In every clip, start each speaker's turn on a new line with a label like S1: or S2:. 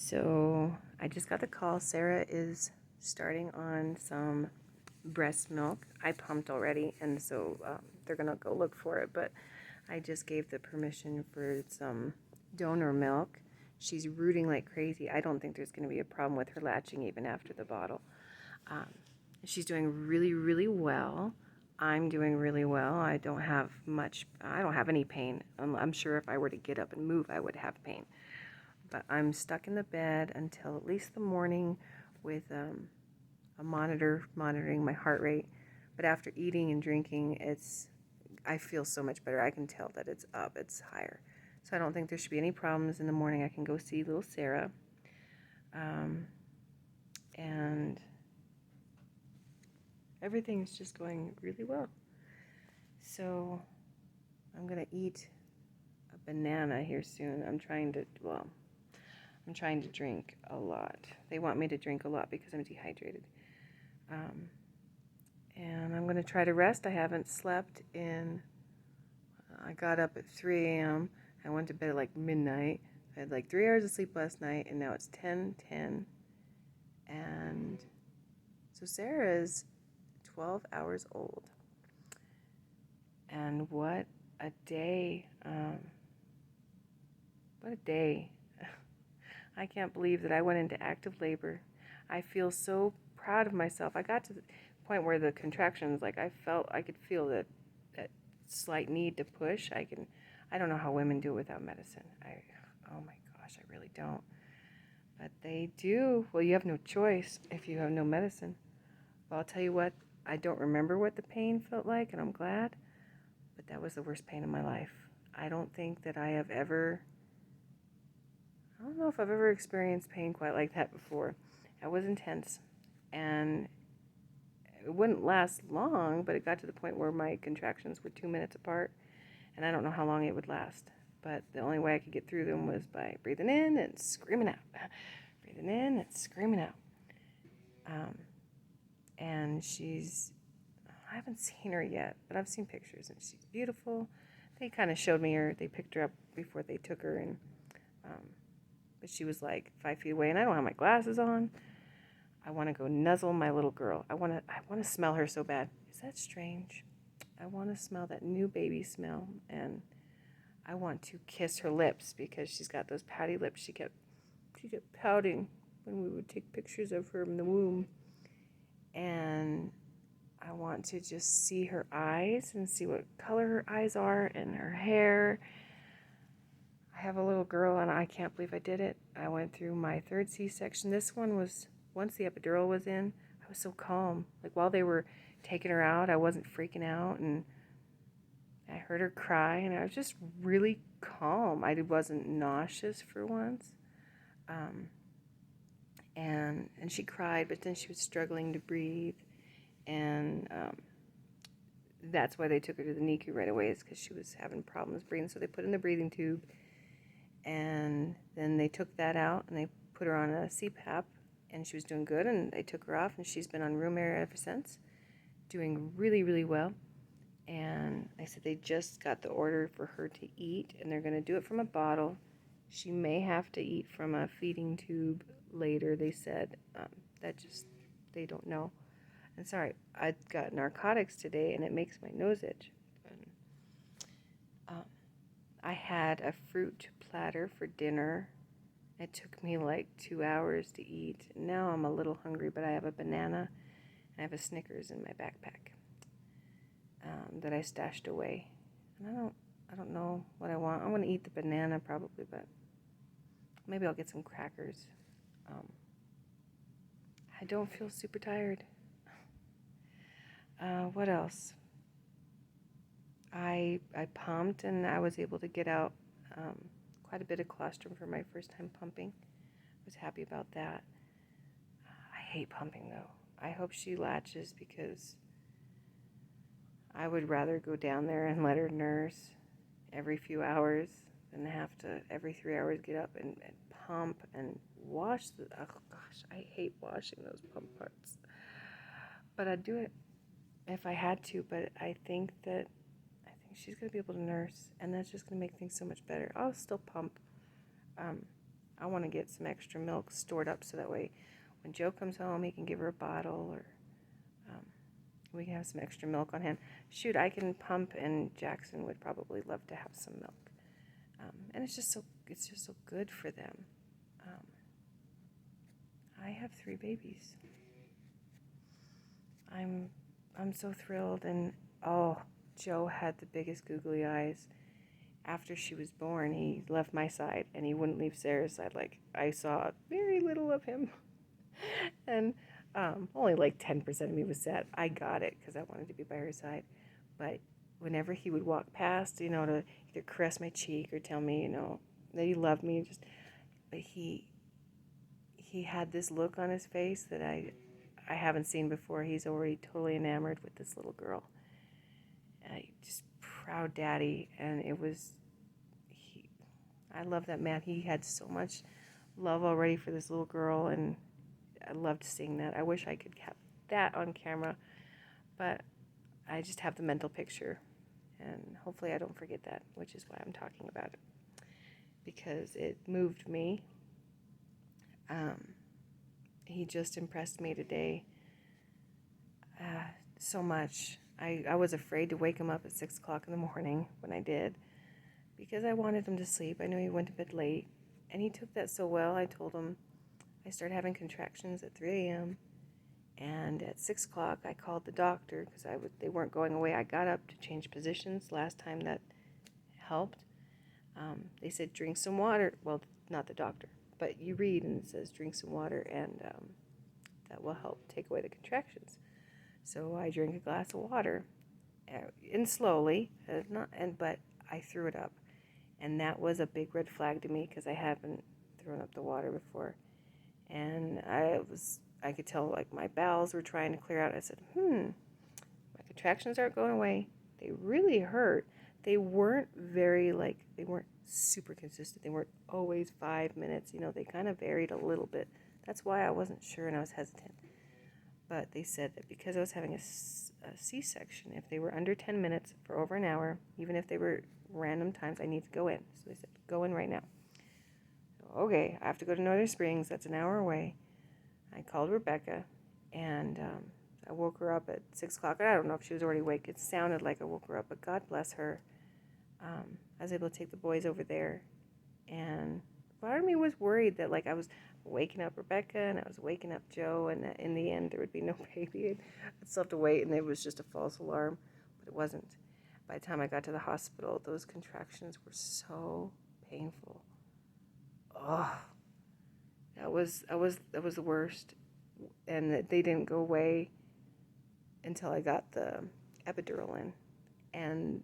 S1: So I just got the call. Sara is starting on some breast milk. I pumped already, and so they're gonna go look for it. But I just gave the permission for some donor milk. She's rooting like crazy. I don't think there's gonna be a problem with her latching even after the bottle. Um, she's doing really, really well. I'm doing really well. I don't have any pain. I'm sure if I were to get up and move, I would have pain. But I'm stuck in the bed until at least the morning with a monitor monitoring my heart rate. But after eating and drinking, I feel so much better. I can tell that it's up, it's higher. So I don't think there should be any problems in the morning. I can go see little Sara. And everything's just going really well. So I'm going to eat a banana here soon. I'm trying to drink a lot. They want me to drink a lot because I'm dehydrated. And I'm going to try to rest. I haven't slept I got up at 3 a.m. I went to bed at like midnight. I had like 3 hours of sleep last night, and now it's 10:10. And so Sara is 12 hours old. And what a day. What a day. I can't believe that I went into active labor. I feel so proud of myself. I got to the point where the contractions, like I could feel that slight need to push. I don't know how women do it without medicine. Oh my gosh, I really don't. But they do. Well, you have no choice if you have no medicine. Well, I'll tell you what, I don't remember what the pain felt like, and I'm glad, but that was the worst pain in my life. I don't know if I've ever experienced pain quite like that before. That was intense, and it wouldn't last long, but it got to the point where my contractions were 2 minutes apart, and I don't know how long it would last. But the only way I could get through them was by breathing in and screaming out. Breathing in and screaming out. And I haven't seen her yet, but I've seen pictures, and she's beautiful. They kind of showed me her. They picked her up before they took her, and but she was like 5 feet away, and I don't have my glasses on. I want to go nuzzle my little girl. I want to smell her so bad. Is that strange? I want to smell that new baby smell, and I want to kiss her lips because she's got those pouty lips. She kept pouting when we would take pictures of her in the womb, and I want to just see her eyes and see what color her eyes are and her hair. I have a little girl, and I can't believe I did it. I went through my third C-section. This one was, once the epidural was in, I was so calm. Like while they were taking her out, I wasn't freaking out, and I heard her cry, and I was just really calm. I wasn't nauseous for once. And she cried, but then she was struggling to breathe, and that's why they took her to the NICU right away, is because she was having problems breathing. So they put in the breathing tube, and then they took that out, and they put her on a CPAP, and she was doing good, and they took her off, and she's been on room air ever since, doing really, really well. And I said they just got the order for her to eat, and they're going to do it from a bottle. She may have to eat from a feeding tube later, they said. They don't know. And sorry, I got narcotics today, and it makes my nose itch. I had a fruit platter for dinner. It took me like 2 hours to eat. Now I'm a little hungry, but I have a banana, and I have a Snickers in my backpack that I stashed away. And I don't know what I want. I'm going to eat the banana probably, but maybe I'll get some crackers. I don't feel super tired. What else? I pumped, and I was able to get out quite a bit of colostrum for my first time pumping. I was happy about that. I hate pumping, though. I hope she latches, because I would rather go down there and let her nurse every few hours than have to every 3 hours get up and pump and wash oh gosh, I hate washing those pump parts. But I'd do it if I had to, but I think she's going to be able to nurse, and that's just going to make things so much better. I'll still pump. I want to get some extra milk stored up so that way when Joe comes home, he can give her a bottle, or um, we can have some extra milk on hand. Shoot, I can pump, and Jackson would probably love to have some milk. And it's just so good for them. Um, I have 3 babies. I'm so thrilled, and oh, Joe had the biggest googly eyes. After she was born, he left my side and he wouldn't leave Sarah's side. Like, I saw very little of him. And only like 10% of me was sad. I got it because I wanted to be by her side. But whenever he would walk past, to either caress my cheek or tell me, that he loved me, but he had this look on his face that I haven't seen before. He's already totally enamored with this little girl. Just proud daddy, and I love that man. He had so much love already for this little girl, and I loved seeing that. I wish I could have that on camera, but I just have the mental picture, and hopefully I don't forget that, which is why I'm talking about it, because it moved me. He just impressed me today so much. I was afraid to wake him up at 6 o'clock in the morning when I did, because I wanted him to sleep. I knew he went to bed late, and he took that so well. I told him I started having contractions at 3 a.m., and at 6 o'clock I called the doctor because they weren't going away. I got up to change positions last time. That helped. They said drink some water. Well, not the doctor, but you read and it says drink some water, and that will help take away the contractions. So I drank a glass of water, and slowly, but I threw it up, and that was a big red flag to me because I haven't thrown up the water before, and I could tell like my bowels were trying to clear out. I said, my contractions aren't going away. They really hurt. They weren't they weren't super consistent. They weren't always 5 minutes. They kind of varied a little bit. That's why I wasn't sure and I was hesitant. But they said that because I was having a C-section, if they were under 10 minutes for over an hour, even if they were random times, I need to go in. So they said, go in right now. So, okay, I have to go to Northern Springs. That's an hour away. I called Rebecca, and I woke her up at 6 o'clock. I don't know if she was already awake. It sounded like I woke her up, but God bless her. I was able to take the boys over there, and part of me was worried that I was waking up Rebecca and I was waking up Joe, and that in the end there would be no baby. I'd still have to wait, and it was just a false alarm, but it wasn't. By the time I got to the hospital, those contractions were so painful. Oh, that was the worst, and they didn't go away until I got the epidural in, and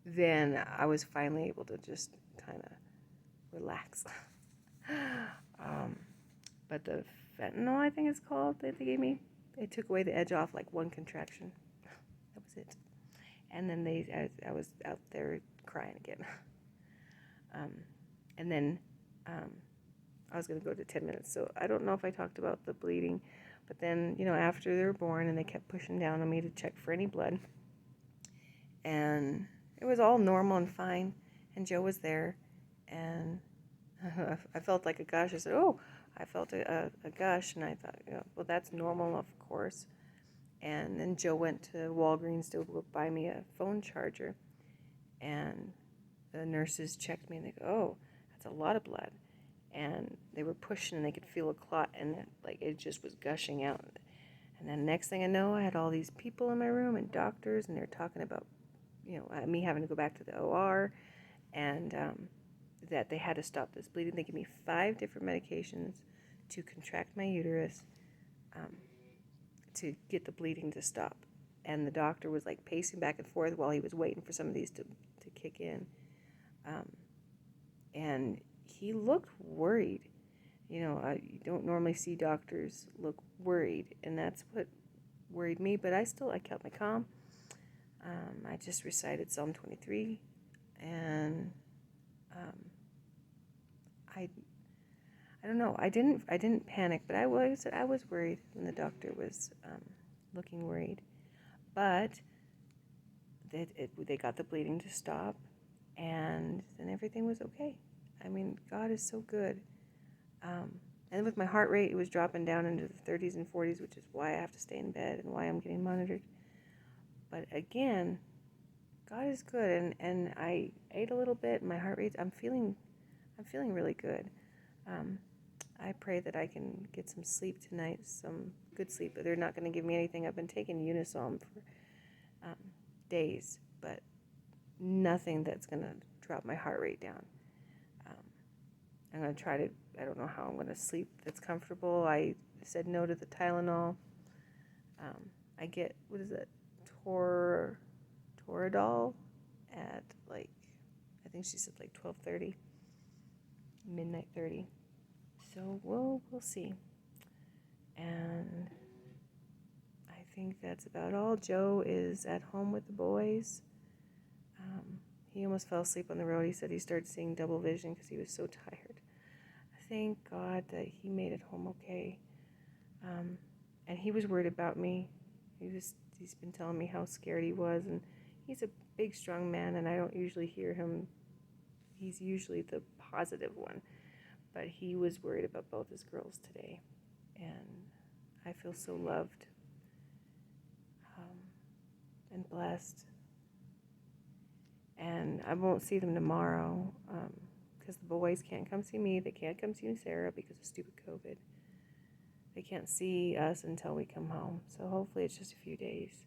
S1: then I was finally able to just kind of relax. But the fentanyl, I think it's called, that they gave me, it took away the edge off like one contraction. That was it. And then I was out there crying again. And then I was going to go to 10 minutes. So I don't know if I talked about the bleeding. But then, after they were born, and they kept pushing down on me to check for any blood. And it was all normal and fine. And Joe was there. And I felt like a gush. I said, oh, I felt a gush. And I thought, well, that's normal, of course. And then Joe went to Walgreens to go buy me a phone charger. And the nurses checked me, and they go, oh, that's a lot of blood. And they were pushing, and they could feel a clot, and it just was gushing out. And then next thing I know, I had all these people in my room and doctors, and they're talking about, me having to go back to the OR, and that they had to stop this bleeding. They gave me 5 different medications to contract my uterus, to get the bleeding to stop. And the doctor was pacing back and forth while he was waiting for some of these to kick in. And he looked worried. You don't normally see doctors look worried, and that's what worried me. But I kept my calm. I just recited Psalm 23, and I don't know. I didn't panic, but I was worried when the doctor was looking worried. But they got the bleeding to stop, and then everything was okay. I mean, God is so good. And with my heart rate, it was dropping down into the 30s and 40s, which is why I have to stay in bed and why I'm getting monitored. But again, God is good, and I ate a little bit. My heart rate, I'm feeling really good. I pray that I can get some sleep tonight, some good sleep. But they're not going to give me anything. I've been taking Unisom for days, but nothing that's going to drop my heart rate down. I'm going to try to, I don't know how I'm going to sleep that's comfortable. I said no to the Tylenol. I get, what is it, Toradol at like, I think she said like 12:30, midnight 30. So we'll see. And I think that's about all. Joe is at home with the boys. He almost fell asleep on the road. He said he started seeing double vision because he was so tired. Thank God that he made it home okay. And he was worried about me. He's been telling me how scared he was, and he's a big, strong man, and I don't usually hear him. He's usually the positive one, but he was worried about both his girls today, and I feel so loved and blessed. And I won't see them tomorrow because the boys can't come see me. They can't come see Sara because of stupid COVID. They can't see us until we come home. So hopefully it's just a few days.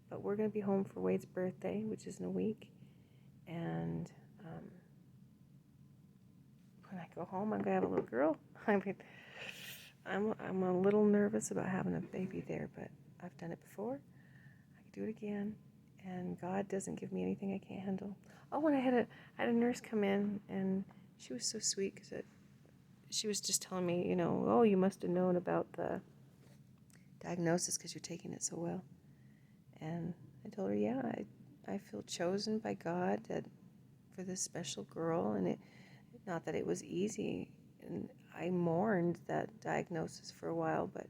S1: But we're going to be home for Wade's birthday, which is in a week. And when I go home, I'm going to have a little girl. I mean, I'm a little nervous about having a baby there, but I've done it before. I can do it again. And God doesn't give me anything I can't handle. Oh, and I had a nurse come in, and she was so sweet because she was just telling me, oh, you must have known about the diagnosis because you're taking it so well. And I told her, yeah, I feel chosen by God for this special girl, and not that it was easy. And I mourned that diagnosis for a while, but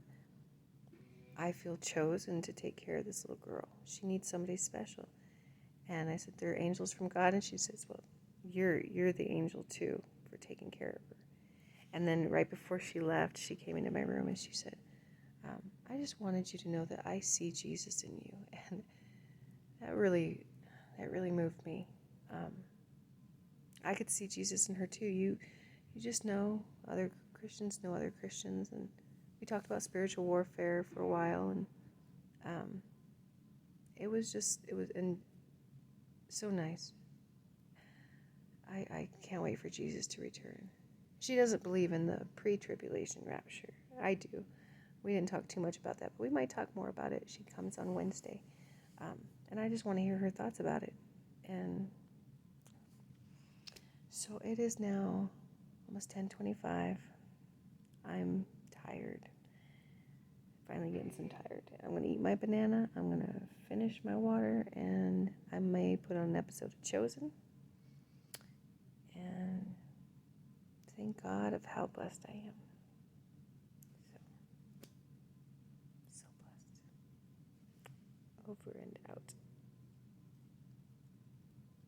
S1: I feel chosen to take care of this little girl. She needs somebody special. And I said, they're angels from God. And she says, well, you're the angel too for taking care of her. And then right before she left, she came into my room and she said, I just wanted you to know that I see Jesus in you. And that really moved me. I could see Jesus in her too. You just know other Christians know other Christians, and we talked about spiritual warfare for a while, and it was so nice. I can't wait for Jesus to return. She doesn't believe in the pre-tribulation rapture. I do. We didn't talk too much about that, but we might talk more about it. She comes on Wednesday, and I just want to hear her thoughts about it. And so it is now almost 10:25. I'm tired. Finally getting some tired. I'm going to eat my banana. I'm going to finish my water, and I may put on an episode of Chosen. And thank God of how blessed I am.